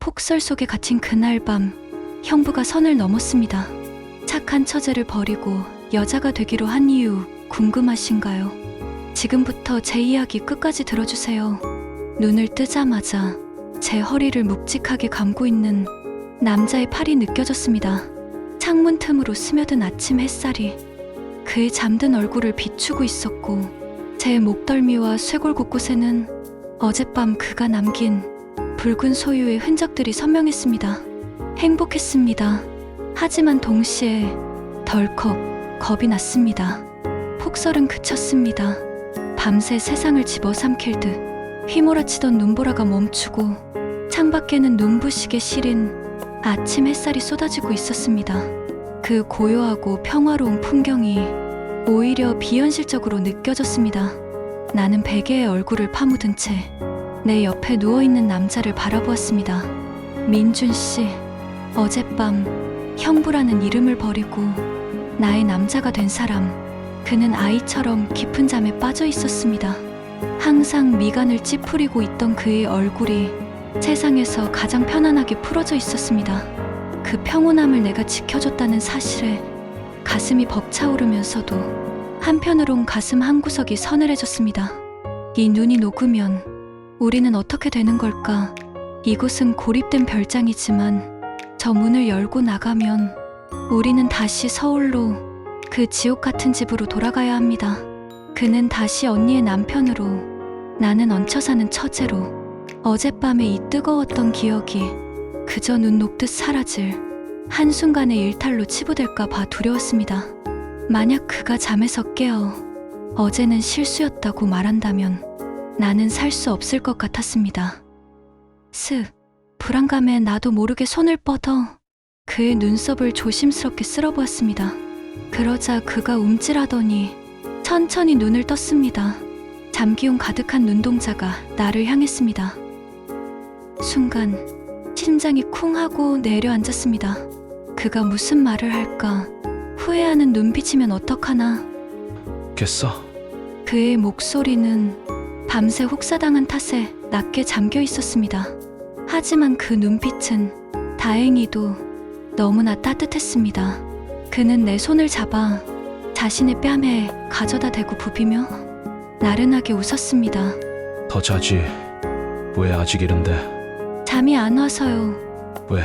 폭설 속에 갇힌 그날 밤, 형부가 선을 넘었습니다. 착한 처제를 버리고 여자가 되기로 한 이유 궁금하신가요? 지금부터 제 이야기 끝까지 들어주세요. 눈을 뜨자마자 제 허리를 묵직하게 감고 있는 남자의 팔이 느껴졌습니다. 창문 틈으로 스며든 아침 햇살이 그의 잠든 얼굴을 비추고 있었고, 제 목덜미와 쇄골 곳곳에는 어젯밤 그가 남긴 붉은 소유의 흔적들이 선명했습니다. 행복했습니다. 하지만 동시에 덜컥 겁이 났습니다. 폭설은 그쳤습니다. 밤새 세상을 집어삼킬 듯 휘몰아치던 눈보라가 멈추고 창밖에는 눈부시게 시린 아침 햇살이 쏟아지고 있었습니다. 그 고요하고 평화로운 풍경이 오히려 비현실적으로 느껴졌습니다. 나는 베개에 얼굴을 파묻은 채 내 옆에 누워있는 남자를 바라보았습니다. 민준 씨, 어젯밤 형부라는 이름을 버리고 나의 남자가 된 사람, 그는 아이처럼 깊은 잠에 빠져 있었습니다. 항상 미간을 찌푸리고 있던 그의 얼굴이 세상에서 가장 편안하게 풀어져 있었습니다. 그 평온함을 내가 지켜줬다는 사실에 가슴이 벅차오르면서도 한편으론 가슴 한구석이 서늘해졌습니다. 이 눈이 녹으면 우리는 어떻게 되는 걸까? 이곳은 고립된 별장이지만 저 문을 열고 나가면 우리는 다시 서울로, 그 지옥 같은 집으로 돌아가야 합니다. 그는 다시 언니의 남편으로, 나는 얹혀 사는 처제로. 어젯밤에 이 뜨거웠던 기억이 그저 눈 녹듯 사라질 한순간의 일탈로 치부될까 봐 두려웠습니다. 만약 그가 잠에서 깨어 어제는 실수였다고 말한다면 나는 살 수 없을 것 같았습니다. 불안감에 나도 모르게 손을 뻗어 그의 눈썹을 조심스럽게 쓸어보았습니다. 그러자 그가 움찔하더니 천천히 눈을 떴습니다. 잠기운 가득한 눈동자가 나를 향했습니다. 순간 심장이 쿵 하고 내려앉았습니다. 그가 무슨 말을 할까? 후회하는 눈빛이면 어떡하나? 깼어? 그의 목소리는 밤새 혹사당한 탓에 낮게 잠겨 있었습니다. 하지만 그 눈빛은 다행히도 너무나 따뜻했습니다. 그는 내 손을 잡아 자신의 뺨에 가져다 대고 부비며 나른하게 웃었습니다. 더 자지. 왜 아직 이른데? 잠이 안 와서요. 왜?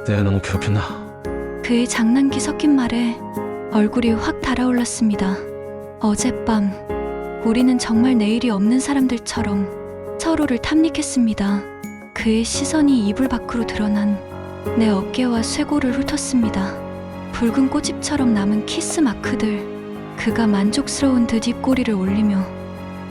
내가 너무 괴롭혔나? 그의 장난기 섞인 말에 얼굴이 확 달아올랐습니다. 어젯밤 우리는 정말 내일이 없는 사람들처럼 서로를 탐닉했습니다. 그의 시선이 이불 밖으로 드러난 내 어깨와 쇄골을 훑었습니다. 붉은 꽃잎처럼 남은 키스 마크들. 그가 만족스러운 듯 입꼬리를 올리며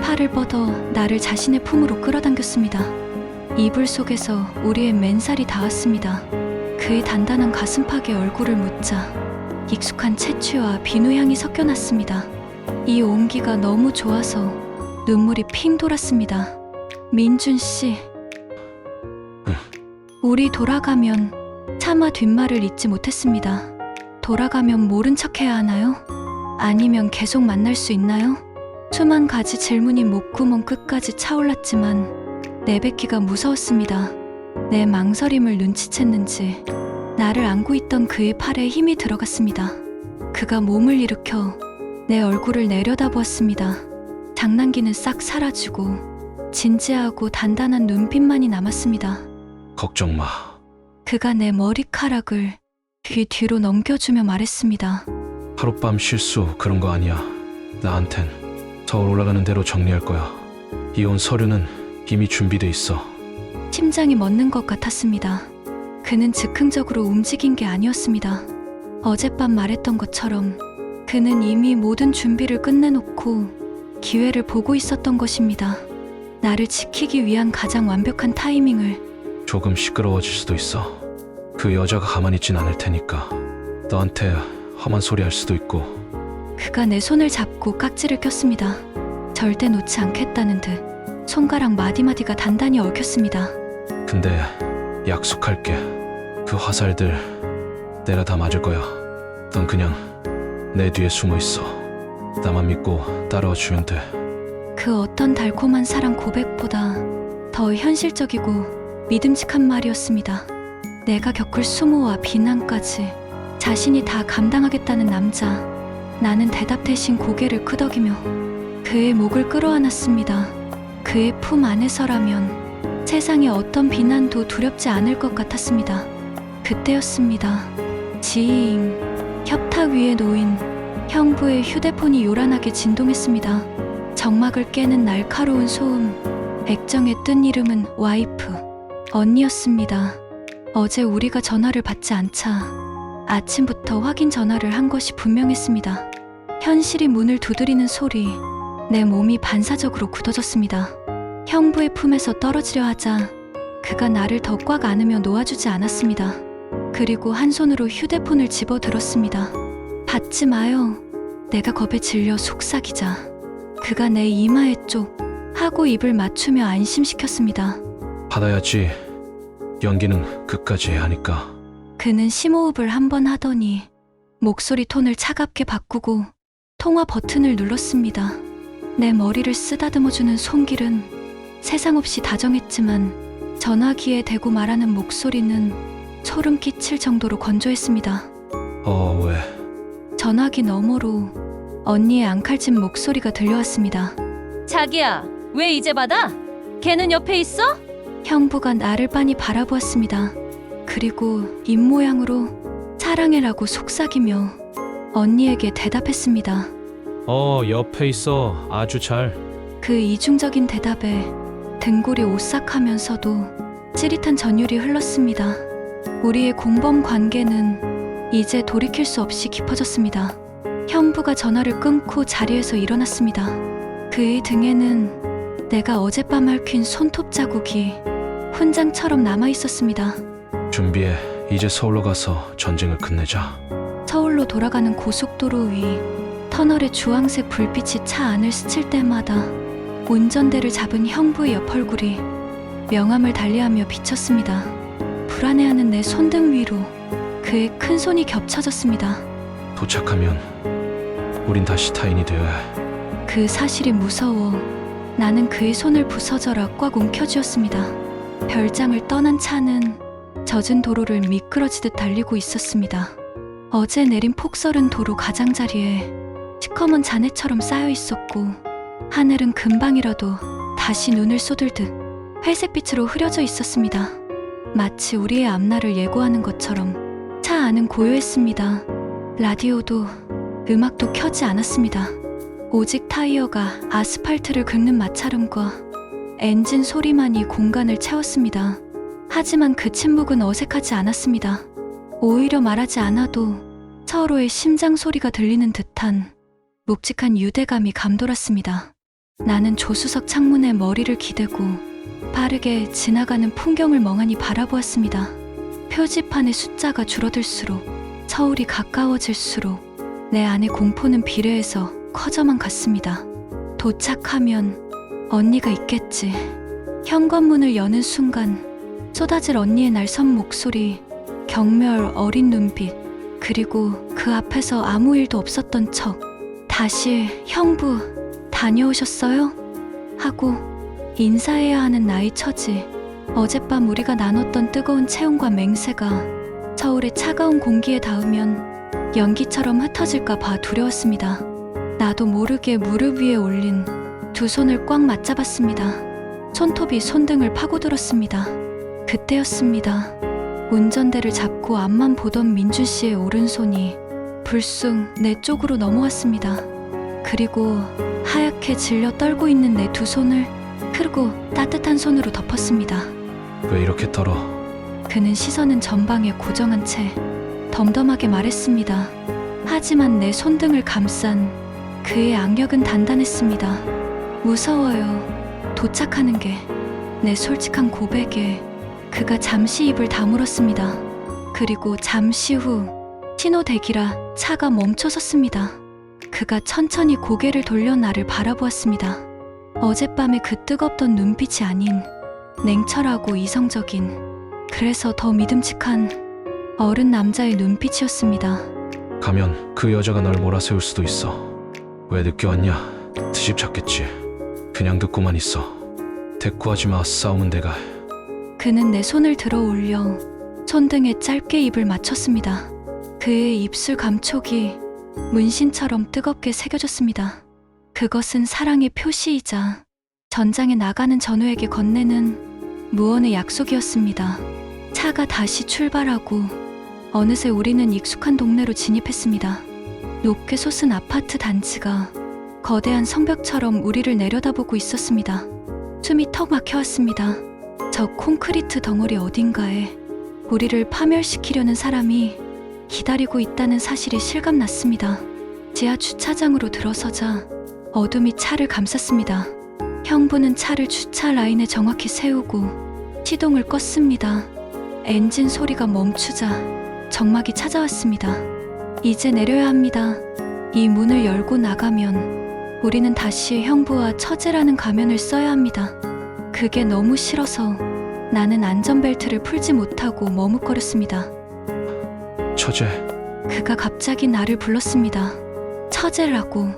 팔을 뻗어 나를 자신의 품으로 끌어당겼습니다. 이불 속에서 우리의 맨살이 닿았습니다. 그의 단단한 가슴팍에 얼굴을 묻자 익숙한 채취와 비누향이 섞여났습니다. 이 온기가 너무 좋아서 눈물이 핑 돌았습니다. 민준 씨, 우리 돌아가면, 차마 뒷말을 잇지 못했습니다. 돌아가면 모른 척 해야 하나요? 아니면 계속 만날 수 있나요? 수만 가지 질문이 목구멍 끝까지 차올랐지만 내뱉기가 무서웠습니다. 내 망설임을 눈치챘는지 나를 안고 있던 그의 팔에 힘이 들어갔습니다. 그가 몸을 일으켜 내 얼굴을 내려다보았습니다. 장난기는 싹 사라지고 진지하고 단단한 눈빛만이 남았습니다. 걱정 마. 그가 내 머리카락을 귀 뒤로 넘겨주며 말했습니다. 하룻밤 실수 그런 거 아니야. 나한텐 서울 올라가는 대로 정리할 거야. 이혼 서류는 이미 준비돼 있어. 심장이 멎는 것 같았습니다. 그는 즉흥적으로 움직인 게 아니었습니다. 어젯밤 말했던 것처럼 그는 이미 모든 준비를 끝내놓고 기회를 보고 있었던 것입니다. 나를 지키기 위한 가장 완벽한 타이밍을. 조금 시끄러워질 수도 있어. 그 여자가 가만히 있진 않을 테니까. 너한테 험한 소리 할 수도 있고. 그가 내 손을 잡고 깍지를 꼈습니다. 절대 놓지 않겠다는 듯 손가락 마디마디가 단단히 얽혔습니다. 근데 약속할게. 그 화살들 내가 다 맞을 거야. 넌 그냥 내 뒤에 숨어 있어. 나만 믿고 따라와 주면 돼. 그 어떤 달콤한 사랑 고백보다 더 현실적이고 믿음직한 말이었습니다. 내가 겪을 수모와 비난까지 자신이 다 감당하겠다는 남자. 나는 대답 대신 고개를 끄덕이며 그의 목을 끌어안았습니다. 그의 품 안에서라면 세상의 어떤 비난도 두렵지 않을 것 같았습니다. 그때였습니다. 지잉. 협탁 위에 놓인 형부의 휴대폰이 요란하게 진동했습니다. 정막을 깨는 날카로운 소음. 액정에 뜬 이름은 와이프, 언니였습니다. 어제 우리가 전화를 받지 않자 아침부터 확인 전화를 한 것이 분명했습니다. 현실이 문을 두드리는 소리. 내 몸이 반사적으로 굳어졌습니다. 형부의 품에서 떨어지려 하자 그가 나를 더 꽉 안으며 놓아주지 않았습니다. 그리고 한 손으로 휴대폰을 집어들었습니다. 받지 마요. 내가 겁에 질려 속삭이자 그가 내 이마에 쪽 하고 입을 맞추며 안심시켰습니다. 받아야지. 연기는 끝까지 해야 하니까. 그는 심호흡을 한 번 하더니 목소리 톤을 차갑게 바꾸고 통화 버튼을 눌렀습니다. 내 머리를 쓰다듬어주는 손길은 세상 없이 다정했지만 전화기에 대고 말하는 목소리는 소름 끼칠 정도로 건조했습니다. 왜? 전화기 너머로 언니의 앙칼진 목소리가 들려왔습니다. 자기야, 왜 이제 받아? 걔는 옆에 있어? 형부가 나를 빤히 바라보았습니다. 그리고 입모양으로 사랑해라고 속삭이며 언니에게 대답했습니다. 옆에 있어. 아주 잘. 그 이중적인 대답에 등골이 오싹하면서도 찌릿한 전율이 흘렀습니다. 우리의 공범 관계는 이제 돌이킬 수 없이 깊어졌습니다. 형부가 전화를 끊고 자리에서 일어났습니다. 그의 등에는 내가 어젯밤 얽힌 손톱 자국이 훈장처럼 남아 있었습니다. 준비해. 이제 서울로 가서 전쟁을 끝내자. 서울로 돌아가는 고속도로 위 터널의 주황색 불빛이 차 안을 스칠 때마다 운전대를 잡은 형부의 옆 얼굴이 명암을 달리하며 비쳤습니다. 불안해하는 내 손등 위로 그의 큰 손이 겹쳐졌습니다. 도착하면 우린 다시 타인이 되어야 해. 그 사실이 무서워 나는 그의 손을 부서져라 꽉 움켜쥐었습니다. 별장을 떠난 차는 젖은 도로를 미끄러지듯 달리고 있었습니다. 어제 내린 폭설은 도로 가장자리에 시커먼 잔해처럼 쌓여 있었고 하늘은 금방이라도 다시 눈을 쏟을듯 회색빛으로 흐려져 있었습니다. 마치 우리의 앞날을 예고하는 것처럼 차 안은 고요했습니다. 라디오도 음악도 켜지 않았습니다. 오직 타이어가 아스팔트를 긁는 마찰음과 엔진 소리만이 공간을 채웠습니다. 하지만 그 침묵은 어색하지 않았습니다. 오히려 말하지 않아도 서로의 심장 소리가 들리는 듯한 묵직한 유대감이 감돌았습니다. 나는 조수석 창문에 머리를 기대고 빠르게 지나가는 풍경을 멍하니 바라보았습니다. 표지판의 숫자가 줄어들수록 서울이 가까워질수록 내 안의 공포는 비례해서 커져만 갔습니다. 도착하면 언니가 있겠지. 현관문을 여는 순간 쏟아질 언니의 날선 목소리, 경멸 어린 눈빛, 그리고 그 앞에서 아무 일도 없었던 척 다시 형부 다녀오셨어요? 하고 인사해야 하는 나의 처지. 어젯밤 우리가 나눴던 뜨거운 체온과 맹세가 서울의 차가운 공기에 닿으면 연기처럼 흩어질까 봐 두려웠습니다. 나도 모르게 무릎 위에 올린 두 손을 꽉 맞잡았습니다. 손톱이 손등을 파고들었습니다. 그때였습니다. 운전대를 잡고 앞만 보던 민준 씨의 오른손이 불쑥 내 쪽으로 넘어왔습니다. 그리고 하얗게 질려 떨고 있는 내 두 손을 크고 따뜻한 손으로 덮었습니다. 왜 이렇게 떨어? 그는 시선은 전방에 고정한 채 덤덤하게 말했습니다. 하지만 내 손등을 감싼 그의 악력은 단단했습니다. 무서워요. 도착하는 게. 내 솔직한 고백에 그가 잠시 입을 다물었습니다. 그리고 잠시 후 신호 대기라 차가 멈춰섰습니다. 그가 천천히 고개를 돌려 나를 바라보았습니다. 어젯밤의 그 뜨겁던 눈빛이 아닌 냉철하고 이성적인, 그래서 더 믿음직한 어른 남자의 눈빛이었습니다. 가면 그 여자가 널 몰아세울 수도 있어. 왜 늦게 왔냐? 트집 찾겠지. 그냥 듣고만 있어. 대꾸하지 마. 싸움은 내가 해. 그는 내 손을 들어 올려 손등에 짧게 입을 맞췄습니다. 그의 입술 감촉이 문신처럼 뜨겁게 새겨졌습니다. 그것은 사랑의 표시이자 전장에 나가는 전우에게 건네는 무언의 약속이었습니다. 차가 다시 출발하고 어느새 우리는 익숙한 동네로 진입했습니다. 높게 솟은 아파트 단지가 거대한 성벽처럼 우리를 내려다보고 있었습니다. 숨이 턱 막혀왔습니다. 저 콘크리트 덩어리 어딘가에 우리를 파멸시키려는 사람이 기다리고 있다는 사실이 실감났습니다. 지하 주차장으로 들어서자 어둠이 차를 감쌌습니다. 형부는 차를 주차 라인에 정확히 세우고 시동을 껐습니다. 엔진 소리가 멈추자 정막이 찾아왔습니다. 이제 내려야 합니다. 이 문을 열고 나가면 우리는 다시 형부와 처제라는 가면을 써야 합니다. 그게 너무 싫어서 나는 안전벨트를 풀지 못하고 머뭇거렸습니다. 처제, 그가 갑자기 나를 불렀습니다. 처제라고.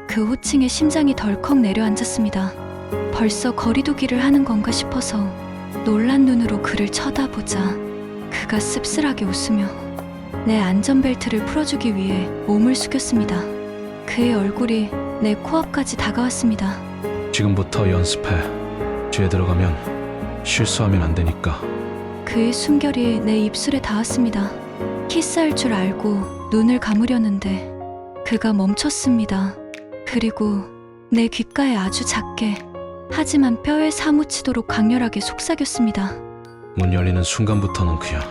그 호칭에 심장이 덜컥 내려앉았습니다. 벌써 거리두기를 하는 건가 싶어서 놀란 눈으로 그를 쳐다보자 그가 씁쓸하게 웃으며 내 안전벨트를 풀어주기 위해 몸을 숙였습니다. 그의 얼굴이 내 코앞까지 다가왔습니다. 지금부터 연습해. 뒤에 들어가면 실수하면 안 되니까. 그의 숨결이 내 입술에 닿았습니다. 키스할 줄 알고 눈을 감으려는데 그가 멈췄습니다. 그리고 내 귓가에 아주 작게 하지만 뼈에 사무치도록 강렬하게 속삭였습니다. 문 열리는 순간부터는 그냥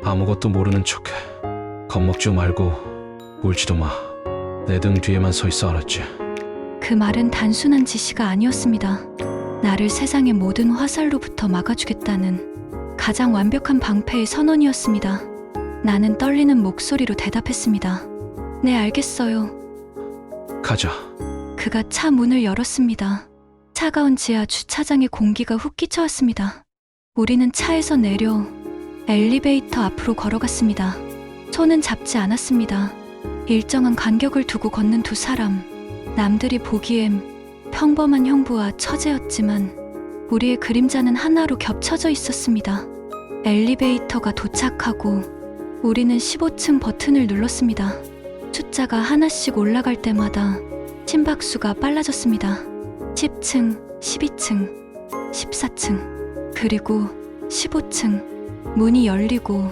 아무것도 모르는 척해. 겁먹지 말고 울지도 마. 내 등 뒤에만 서 있어, 알았지? 그 말은 단순한 지시가 아니었습니다. 나를 세상의 모든 화살로부터 막아주겠다는 가장 완벽한 방패의 선언이었습니다. 나는 떨리는 목소리로 대답했습니다. 네, 알겠어요. 가자. 그가 차 문을 열었습니다. 차가운 지하 주차장의 공기가 훅 끼쳐왔습니다. 우리는 차에서 내려 엘리베이터 앞으로 걸어갔습니다. 손은 잡지 않았습니다. 일정한 간격을 두고 걷는 두 사람. 남들이 보기엔 평범한 형부와 처제였지만 우리의 그림자는 하나로 겹쳐져 있었습니다. 엘리베이터가 도착하고 우리는 15층 버튼을 눌렀습니다. 숫자가 하나씩 올라갈 때마다 심박수가 빨라졌습니다. 10층, 12층, 14층, 그리고 15층. 문이 열리고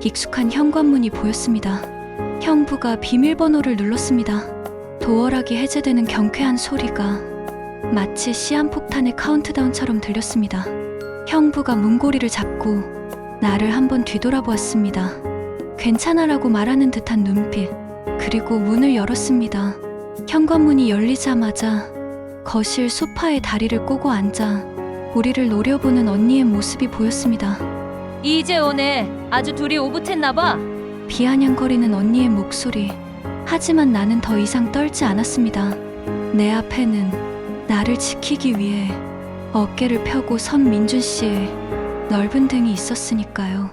익숙한 현관문이 보였습니다. 형부가 비밀번호를 눌렀습니다. 도어락이 해제되는 경쾌한 소리가 마치 시한폭탄의 카운트다운처럼 들렸습니다. 형부가 문고리를 잡고 나를 한번 뒤돌아보았습니다. 괜찮아라고 말하는 듯한 눈빛. 그리고 문을 열었습니다. 현관문이 열리자마자 거실 소파에 다리를 꼬고 앉아 우리를 노려보는 언니의 모습이 보였습니다. 이제 오네. 아주 둘이 오붓했나봐. 비아냥거리는 언니의 목소리. 하지만 나는 더 이상 떨지 않았습니다. 내 앞에는 나를 지키기 위해 어깨를 펴고 선 민준 씨의 넓은 등이 있었으니까요.